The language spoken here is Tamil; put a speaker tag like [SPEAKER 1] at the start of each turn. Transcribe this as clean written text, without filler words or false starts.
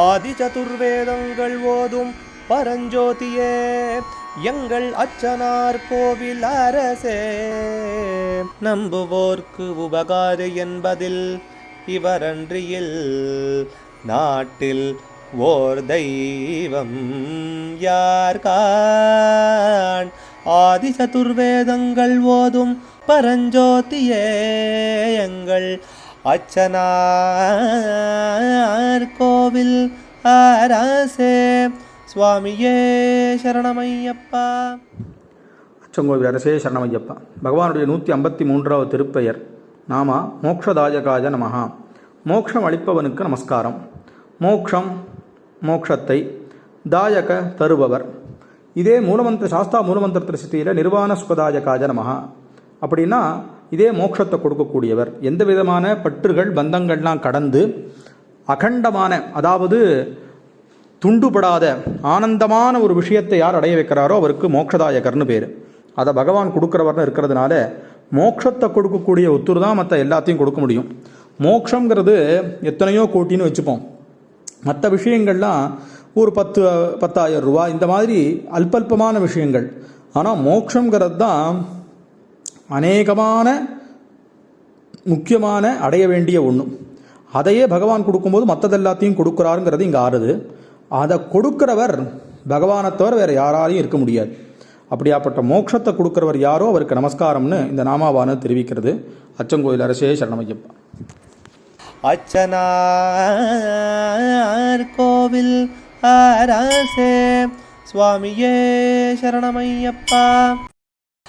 [SPEAKER 1] ஆதி சதுர்வேதங்கள் ஓதும் பரஞ்சோதியே எங்கள் அச்சனார் கோவில் அரசே. நம்புவோர்க்கு உபகாரி என்பதில் இவரன்றியில் நாட்டில் ஓர் தெய்வம் யார்கான். ஆதி சதுர்வேதங்கள் ஓதும் பரஞ்சோதியே எங்கள் அச்சனார் கோவில் அரசே. சுவாமியே சரணமையப்பா.
[SPEAKER 2] அச்சங்கோவில் அரசே சரணமையப்பா. பகவானுடைய 153வது திருப்பெயர் நாமா மோக்ஷதாயகாய நமஹா. மோக்ஷம் அளிப்பவனுக்கு நமஸ்காரம். மோக்ஷம் மோக்ஷத்தை, தாயக தருபவர். இதே மூலமந்திர சாஸ்தா மூலமந்திர சித்தியில் நிர்வாண சுகதாயகாய நமஹா. அப்படின்னா இதே மோட்சத்தை கொடுக்கக்கூடியவர். எந்த விதமான பற்றுகள் பந்தங்கள்லாம் கடந்து அகண்டமான, அதாவது துண்டுபடாத ஆனந்தமான ஒரு விஷயத்தை யார் அடைய வைக்கிறாரோ அவருக்கு மோட்சதாயகர்னு பேர். அதை பகவான் கொடுக்குறவர்னு இருக்கிறதுனால மோட்சத்தை கொடுக்கக்கூடிய ஒத்துரு தான் மற்ற எல்லாத்தையும் கொடுக்க முடியும். மோட்சங்கிறது எத்தனையோ கோட்டின்னு வச்சுப்போம். மற்ற விஷயங்கள்லாம் ஒரு 10,000 ரூபா இந்த மாதிரி அல்பல்பமான விஷயங்கள். ஆனால் மோட்சங்கிறது தான் அநேகமான முக்கியமான அடைய வேண்டிய ஒன்று. அதையே பகவான் கொடுக்கும்போது மற்றதெல்லாத்தையும் கொடுக்குறாருங்கிறது இங்கே ஆறுது. அதை கொடுக்கிறவர் பகவானை தவிர வேறு யாராலையும் இருக்க முடியாது. அப்படியாப்பட்ட மோட்சத்தை கொடுக்கிறவர் யாரோ அவருக்கு நமஸ்காரம்னு இந்த நாமாவான தெரிவிக்கிறது. அச்சங்கோயில் அரசே சரணமையப்பா.
[SPEAKER 1] அச்சனார் கோவில் அரசே சுவாமியே சரணமையப்பா.